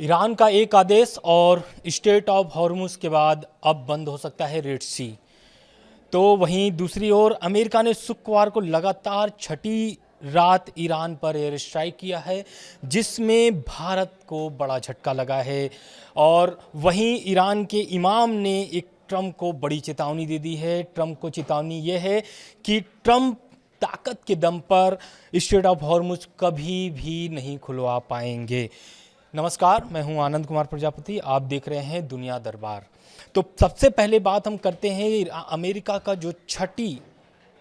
Iran का एक आदेश और स्टेट ऑफ हॉर्मुज के बाद अब बंद हो सकता है रेड सी। तो वहीं दूसरी ओर अमेरिका ने शुक्रवार को लगातार छठी रात ईरान पर एयर स्ट्राइक किया है, जिसमें भारत को बड़ा झटका लगा है। और वहीं ईरान के इमाम ने एक ट्रंप को बड़ी चेतावनी दे दी है। ट्रंप को चेतावनी यह है कि ट्रंप ताकत के दम पर स्ट्रेट ऑफ हॉर्मुज कभी भी नहीं खुलवा पाएंगे। नमस्कार, मैं हूं आनंद कुमार प्रजापति, आप देख रहे हैं दुनिया दरबार। तो सबसे पहले बात हम करते हैं अमेरिका का जो छठी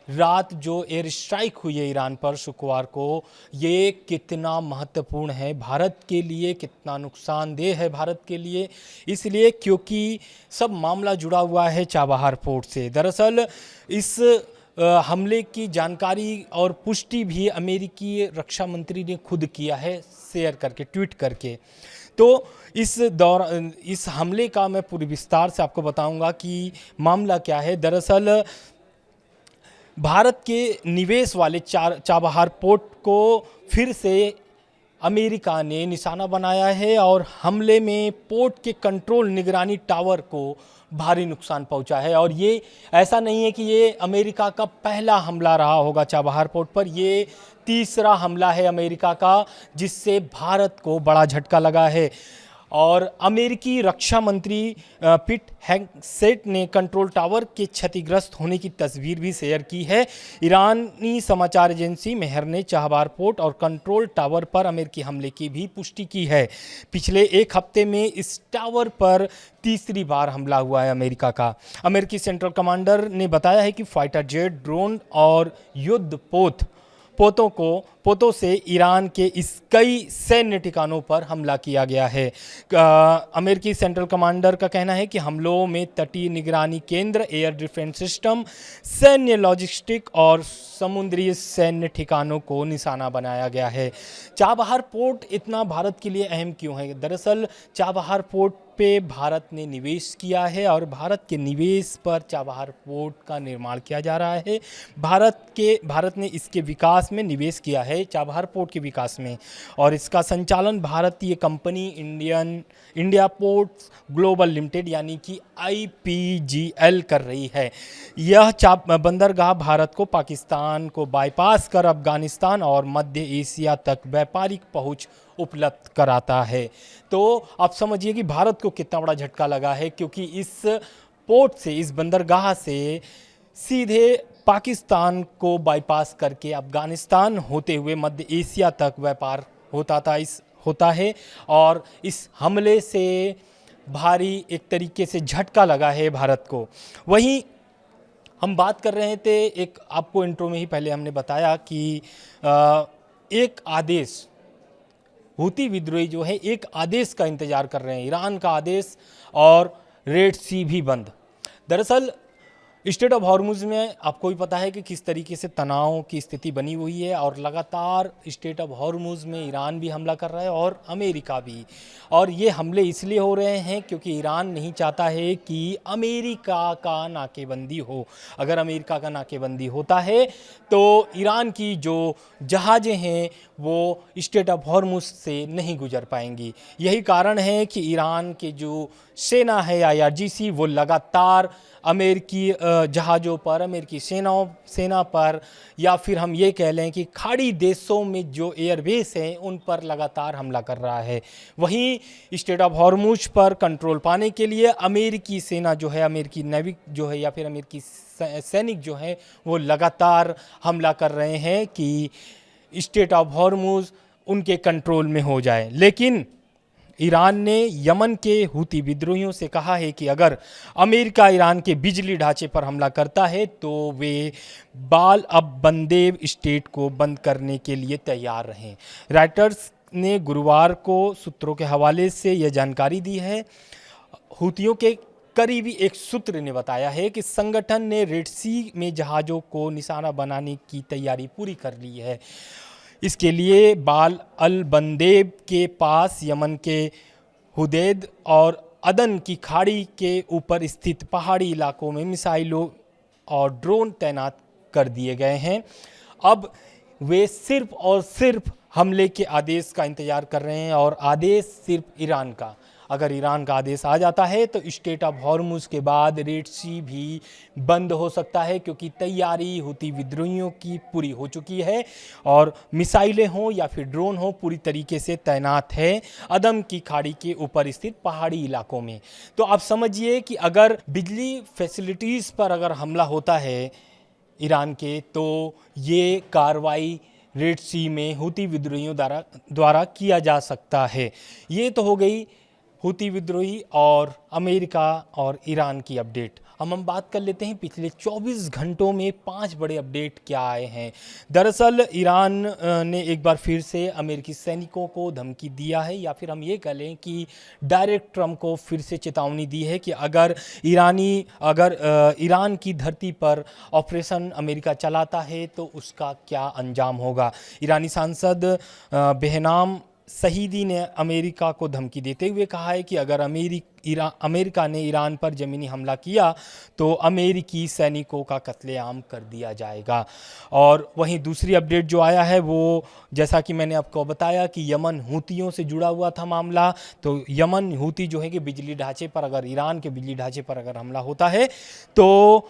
रात जो एयर स्ट्राइक हुई है ईरान पर शुक्रवार को, ये कितना महत्वपूर्ण है भारत के लिए, कितना नुकसानदेह है भारत के लिए। इसलिए क्योंकि सब मामला जुड़ा हुआ है चाबहार पोर्ट से। दरअसल इस हमले की जानकारी और पुष्टि भी अमेरिकी रक्षा मंत्री ने खुद किया है, शेयर करके, ट्वीट करके। तो इस हमले का मैं पूरी विस्तार से आपको बताऊंगा कि मामला क्या है। दरअसल भारत के निवेश वाले चाबहार पोर्ट को फिर से अमेरिका ने निशाना बनाया है और हमले में पोर्ट के कंट्रोल निगरानी टावर को भारी नुकसान पहुंचा है। और ये ऐसा नहीं है कि ये अमेरिका का पहला हमला रहा होगा चाबहार पोर्ट पर, ये तीसरा हमला है अमेरिका का, जिससे भारत को बड़ा झटका लगा है। और अमेरिकी रक्षा मंत्री पिट हेगसेट ने कंट्रोल टावर के क्षतिग्रस्त होने की तस्वीर भी शेयर की है। ईरानी समाचार एजेंसी मेहर ने चाबहार पोर्ट और कंट्रोल टावर पर अमेरिकी हमले की भी पुष्टि की है। पिछले एक हफ्ते में इस टावर पर तीसरी बार हमला हुआ है अमेरिका का। अमेरिकी सेंट्रल कमांडर ने बताया है कि फाइटर जेट, ड्रोन और युद्ध पोतों से ईरान के इस कई सैन्य ठिकानों पर हमला किया गया है। अमेरिकी सेंट्रल कमांडर का कहना है कि हमलों में तटीय निगरानी केंद्र, एयर डिफेंस सिस्टम, सैन्य लॉजिस्टिक और समुद्री सैन्य ठिकानों को निशाना बनाया गया है। चाबहार पोर्ट इतना भारत के लिए अहम क्यों है? दरअसल चाबहार पोर्ट पे भारत ने निवेश किया है और भारत के निवेश पर चाबहार पोर्ट का निर्माण किया जा रहा है। भारत ने इसके विकास में निवेश किया है, चाबहार पोर्ट के विकास में, और इसका संचालन भारतीय company India ports global limited यानी कि IPGL कर रही है। यह बंदरगाह भारत को पाकिस्तान को बाईपास कर अफगानिस्तान और मध्य एशिया तक व्यापारिक पहुंच उपलब्ध कराता है। तो आप समझिए कि भारत को कितना बड़ा झटका लगा है, क्योंकि इस पोर्ट से, इस बंदरगाह से सीधे पाकिस्तान को बाईपास करके अफगानिस्तान होते हुए मध्य एशिया तक व्यापार होता है। और इस हमले से भारी एक तरीके से झटका लगा है भारत को। वहीं हम बात कर रहे थे, एक आपको इंट्रो में ही पहले हमने बताया कि एक आदेश, हूती विद्रोही जो है एक आदेश का इंतजार कर रहे हैं, ईरान का आदेश, और रेड सी भी बंद। दरअसल स्ट्रेट ऑफ हॉर्मुज में आपको भी पता है कि किस तरीके से तनाव की स्थिति बनी हुई है, और लगातार स्ट्रेट ऑफ हॉर्मुज में ईरान भी हमला कर रहा है और अमेरिका भी। और ये हमले इसलिए हो रहे हैं क्योंकि ईरान नहीं चाहता है कि अमेरिका का नाकेबंदी हो। अगर अमेरिका का नाकेबंदी होता है तो ईरान की जो जहाज़ें हैं वो स्ट्रेट ऑफ हॉर्मुज से नहीं गुजर पाएंगी। यही कारण है कि ईरान के जो सेना है IRGC, वो लगातार अमेरिकी जहाज़ों पर, अमेरिकी सेना पर, या फिर हम ये कह लें कि खाड़ी देशों में जो एयरबेस हैं उन पर लगातार हमला कर रहा है। वहीं स्ट्रेट ऑफ हॉर्मुज पर कंट्रोल पाने के लिए अमेरिकी सेना जो है, अमेरिकी नेविक जो है या फिर अमेरिकी सैनिक जो है, वो लगातार हमला कर रहे हैं कि स्ट्रेट ऑफ हॉर्मुज उनके कंट्रोल में हो जाए। लेकिन ईरान ने यमन के हूती विद्रोहियों से कहा है कि अगर अमेरिका ईरान के बिजली ढांचे पर हमला करता है तो वे बाल अब बंदेव स्टेट को बंद करने के लिए तैयार रहें। रॉयटर्स ने गुरुवार को सूत्रों के हवाले से यह जानकारी दी है। हूतियों के करीबी एक सूत्र ने बताया है कि संगठन ने रेड सी में जहाज़ों को निशाना बनाने की तैयारी पूरी कर ली है। इसके लिए बाल अल बंदेब के पास यमन के हुदैद और अदन की खाड़ी के ऊपर स्थित पहाड़ी इलाकों में मिसाइलों और ड्रोन तैनात कर दिए गए हैं। अब वे सिर्फ और सिर्फ हमले के आदेश का इंतजार कर रहे हैं और आदेश सिर्फ ईरान का। अगर ईरान का आदेश आ जाता है तो स्ट्रेट ऑफ हॉर्मुज के बाद रेड सी भी बंद हो सकता है, क्योंकि तैयारी हूती विद्रोहियों की पूरी हो चुकी है और मिसाइलें हों या फिर ड्रोन हो पूरी तरीके से तैनात है अदम की खाड़ी के ऊपर स्थित पहाड़ी इलाकों में। तो आप समझिए कि अगर बिजली फैसिलिटीज़ पर अगर हमला होता है ईरान के, तो ये कार्रवाई रेड सी में हूती विद्रोहियों द्वारा किया जा सकता है। ये तो हो गई हूती विद्रोही और अमेरिका और ईरान की अपडेट। हम बात कर लेते हैं पिछले 24 घंटों में 5 बड़े अपडेट क्या आए हैं। दरअसल ईरान ने एक बार फिर से अमेरिकी सैनिकों को धमकी दिया है, या फिर हम ये कह लें कि डायरेक्ट ट्रंप को फिर से चेतावनी दी है कि अगर ईरान की धरती पर ऑपरेशन अमेरिका चलाता है तो उसका क्या अंजाम होगा। ईरानी सांसद बेहनाम सहीदी ने अमेरिका को धमकी देते हुए कहा है कि अगर अमेरिका ने ईरान पर ज़मीनी हमला किया तो अमेरिकी सैनिकों का कत्लेआम कर दिया जाएगा। और वहीं दूसरी अपडेट जो आया है वो, जैसा कि मैंने आपको बताया कि यमन हूतियों से जुड़ा हुआ था मामला, तो यमन हूती जो है कि बिजली ढांचे पर, अगर ईरान के बिजली ढांचे पर अगर हमला होता है तो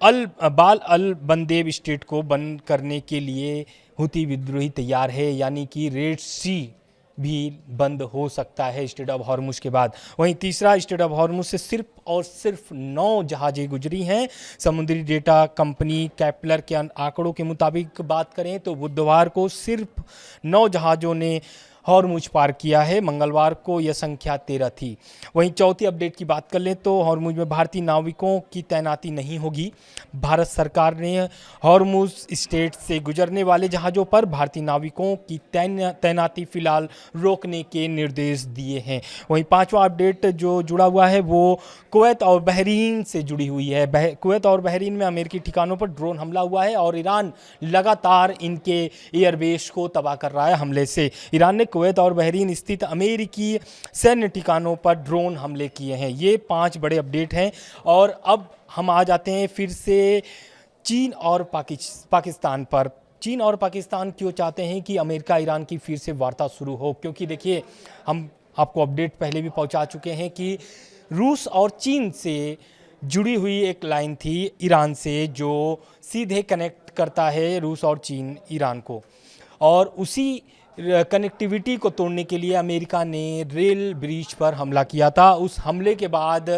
बाल अल बंदेब स्टेट को बंद करने के लिए हूती विद्रोही तैयार है, यानी कि रेड सी भी बंद हो सकता है स्ट्रेट ऑफ हॉर्मुज के बाद। वहीं तीसरा, स्ट्रेट ऑफ हॉर्मुज से सिर्फ और सिर्फ 9 जहाज़ें गुजरी हैं। समुद्री डेटा कंपनी कैपलर के आंकड़ों के मुताबिक बात करें तो बुधवार को सिर्फ 9 जहाज़ों ने हॉर्मुज पार किया है। मंगलवार को यह संख्या 13 थी। वहीं चौथी अपडेट की बात कर लें तो हॉर्मुज में भारतीय नाविकों की तैनाती नहीं होगी। भारत सरकार ने हॉर्मुज स्टेट से गुजरने वाले जहाज़ों पर भारतीय नाविकों की तैनाती फिलहाल रोकने के निर्देश दिए हैं। वहीं पांचवा अपडेट जो जुड़ा हुआ है वो कुवैत और बहरीन से जुड़ी हुई है। कुवैत और बहरीन में अमेरिकी ठिकानों पर ड्रोन हमला हुआ है और ईरान लगातार इनके एयरबेस को तबाह कर रहा है हमले से। ईरान ने कुवैत और बहरीन स्थित अमेरिकी सैन्य ठिकानों पर ड्रोन हमले किए हैं। ये 5 बड़े अपडेट हैं। और अब हम आ जाते हैं फिर से चीन और पाकिस्तान पर। चीन और पाकिस्तान क्यों चाहते हैं कि अमेरिका ईरान की फिर से वार्ता शुरू हो, क्योंकि देखिए हम आपको अपडेट पहले भी पहुंचा चुके हैं कि रूस और चीन से जुड़ी हुई एक लाइन थी ईरान से, जो सीधे कनेक्ट करता है रूस और चीन ईरान को, और उसी कनेक्टिविटी को तोड़ने के लिए अमेरिका ने रेल ब्रिज पर हमला किया था। उस हमले के बाद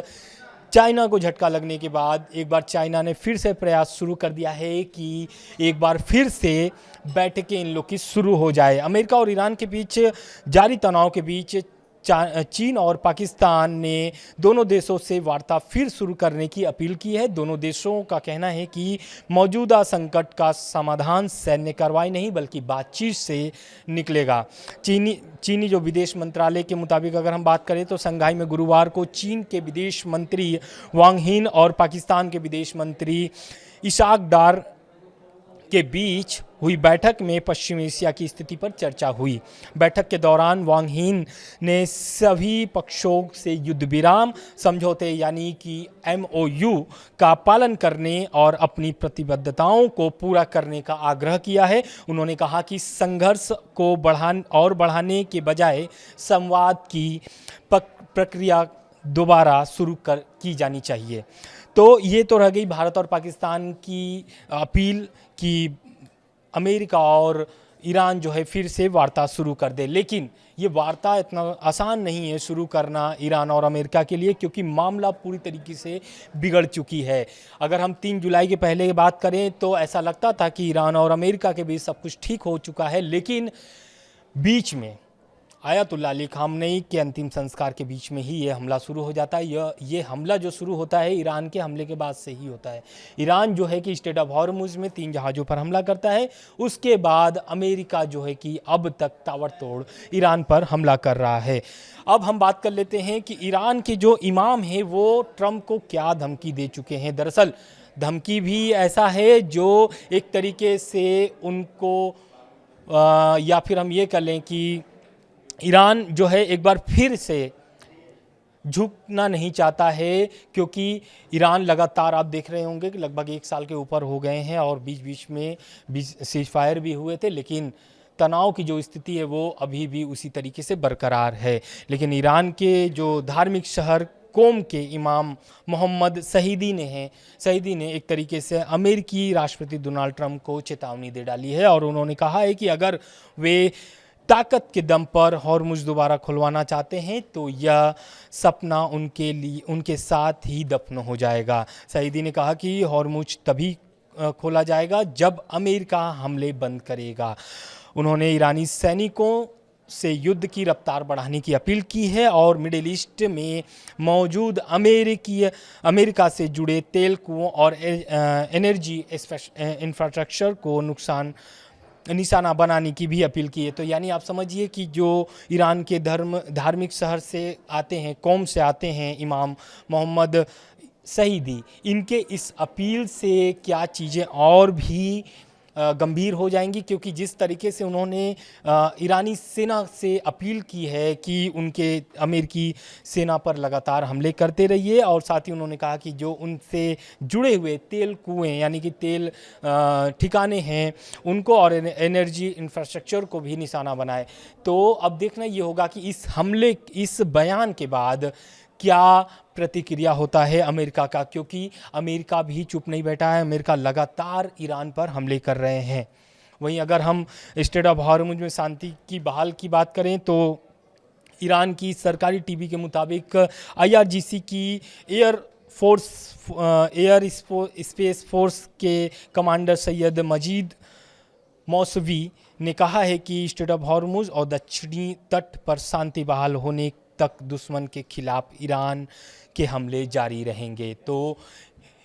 चाइना को झटका लगने के बाद एक बार चाइना ने फिर से प्रयास शुरू कर दिया है कि एक बार फिर से बैठकें इन लोग की शुरू हो जाए। अमेरिका और ईरान के बीच जारी तनाव के बीच चीन और पाकिस्तान ने दोनों देशों से वार्ता फिर शुरू करने की अपील की है। दोनों देशों का कहना है कि मौजूदा संकट का समाधान सैन्य कार्रवाई नहीं बल्कि बातचीत से निकलेगा। चीनी जो विदेश मंत्रालय के मुताबिक अगर हम बात करें तो शंघाई में गुरुवार को चीन के विदेश मंत्री वांग ही और पाकिस्तान के विदेश मंत्री इशाक डार के बीच हुई बैठक में पश्चिम एशिया की स्थिति पर चर्चा हुई। बैठक के दौरान वांग ही ने सभी पक्षों से युद्ध विराम समझौते यानी कि MOU का पालन करने और अपनी प्रतिबद्धताओं को पूरा करने का आग्रह किया है। उन्होंने कहा कि संघर्ष को बढ़ाने के बजाय संवाद की प्रक्रिया दोबारा शुरू की जानी चाहिए। तो ये तो रह गई भारत और पाकिस्तान की अपील कि अमेरिका और ईरान जो है फिर से वार्ता शुरू कर दे, लेकिन ये वार्ता इतना आसान नहीं है शुरू करना ईरान और अमेरिका के लिए, क्योंकि मामला पूरी तरीके से बिगड़ चुकी है। अगर हम 3 जुलाई के पहले बात करें तो ऐसा लगता था कि ईरान और अमेरिका के बीच सब कुछ ठीक हो चुका है, लेकिन बीच में आयतुल्लाह अली खामनेई के अंतिम संस्कार के बीच में ही ये हमला शुरू हो जाता है। ये हमला जो शुरू होता है ईरान के हमले के बाद से ही होता है। ईरान जो है कि स्ट्रेट ऑफ हॉर्मुज में 3 जहाज़ों पर हमला करता है, उसके बाद अमेरिका जो है कि अब तक ताबड़तोड़ ईरान पर हमला कर रहा है। अब हम बात कर लेते हैं कि ईरान के जो इमाम हैं वो ट्रंप को क्या धमकी दे चुके हैं। दरअसल धमकी भी ऐसा है जो एक तरीके से उनको या फिर हम ये कर लें कि ईरान जो है एक बार फिर से झुकना नहीं चाहता है, क्योंकि ईरान लगातार आप देख रहे होंगे कि लगभग 1 साल के ऊपर हो गए हैं और बीच बीच में सीज फायर भी हुए थे, लेकिन तनाव की जो स्थिति है वो अभी भी उसी तरीके से बरकरार है। लेकिन ईरान के जो धार्मिक शहर कोम के इमाम मोहम्मद सईदी ने एक तरीके से अमेरिकी राष्ट्रपति डोनाल्ड ट्रंप को चेतावनी दे डाली है और उन्होंने कहा है कि अगर वे ताकत के दम पर हॉर्मुज दोबारा खुलवाना चाहते हैं तो यह सपना उनके साथ ही दफन हो जाएगा। सईदी ने कहा कि हॉर्मुज तभी खोला जाएगा जब अमेरिका हमले बंद करेगा। उन्होंने ईरानी सैनिकों से युद्ध की रफ्तार बढ़ाने की अपील की है और मिडिल ईस्ट में मौजूद अमेरिका से जुड़े तेल कुओं और एनर्जी इंफ्रास्ट्रक्चर को निशाना बनाने की भी अपील की है। तो यानी आप समझिए कि जो ईरान के धार्मिक शहर से आते हैं, कौम से आते हैं इमाम मोहम्मद सईदी, इनके इस अपील से क्या चीज़ें और भी गंभीर हो जाएंगी, क्योंकि जिस तरीके से उन्होंने ईरानी सेना से अपील की है कि उनके अमेरिकी सेना पर लगातार हमले करते रहिए और साथ ही उन्होंने कहा कि जो उनसे जुड़े हुए तेल कुएं यानी कि तेल ठिकाने हैं उनको और एनर्जी इंफ्रास्ट्रक्चर को भी निशाना बनाए। तो अब देखना ये होगा कि इस बयान के बाद क्या प्रतिक्रिया होता है अमेरिका का, क्योंकि अमेरिका भी चुप नहीं बैठा है। अमेरिका लगातार ईरान पर हमले कर रहे हैं। वहीं अगर हम स्टेट ऑफ हॉर्मुज में शांति की बहाल की बात करें तो ईरान की सरकारी टीवी के मुताबिक IRGC की एयर स्पेस फोर्स के कमांडर सैयद मजीद मौसवी ने कहा है कि स्टेट ऑफ हॉर्मुज और दक्षिणी तट पर शांति बहाल होने तक दुश्मन के खिलाफ ईरान के हमले जारी रहेंगे। तो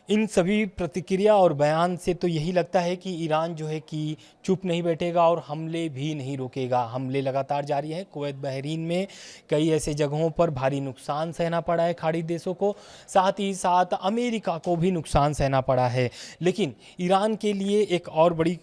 इन सभी प्रतिक्रिया और बयान से तो यही लगता है कि ईरान जो है कि चुप नहीं बैठेगा और हमले भी नहीं रोकेगा। हमले लगातार जारी हैं। कुवैत बहरीन में कई ऐसे जगहों पर भारी नुकसान सहना पड़ा है खाड़ी देशों को, साथ ही साथ अमेरिका को भी नुकसान सहना पड़ा है। लेकिन ईरान के लिए एक और बड़ी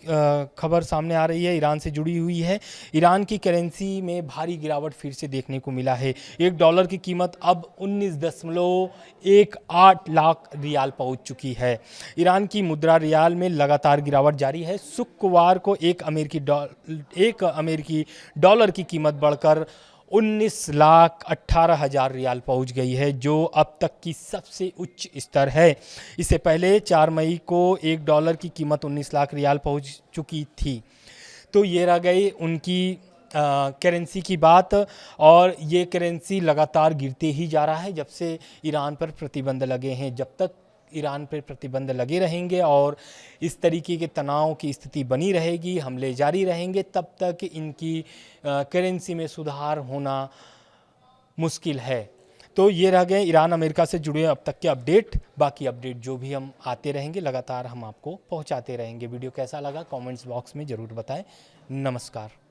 खबर सामने आ रही है, ईरान से जुड़ी हुई है। ईरान की करेंसी में भारी गिरावट फिर से देखने को मिला है। $1 की कीमत अब 19.18 लाख रियाल पहुँच चुकी है। ईरान की मुद्रा रियाल में लगातार गिरावट जारी है। शुक्रवार को एक अमेरिकी डॉलर की कीमत बढ़कर 19,18,000 रियाल पहुंच गई है, जो अब तक की सबसे उच्च स्तर है। इससे पहले 4 मई को $1 की कीमत 19 लाख रियाल पहुंच चुकी थी। तो ये रह गई उनकी करेंसी की बात, और ये करेंसी लगातार गिरते ही जा रहा है जब से ईरान पर प्रतिबंध लगे हैं। जब तक ईरान पर प्रतिबंध लगे रहेंगे और इस तरीके के तनाव की स्थिति बनी रहेगी, हमले जारी रहेंगे, तब तक इनकी करेंसी में सुधार होना मुश्किल है। तो ये रह गए ईरान अमेरिका से जुड़े अब तक के अपडेट। बाकी अपडेट जो भी हम आते रहेंगे लगातार हम आपको पहुंचाते रहेंगे। वीडियो कैसा लगा कमेंट्स बॉक्स में ज़रूर बताएं। नमस्कार।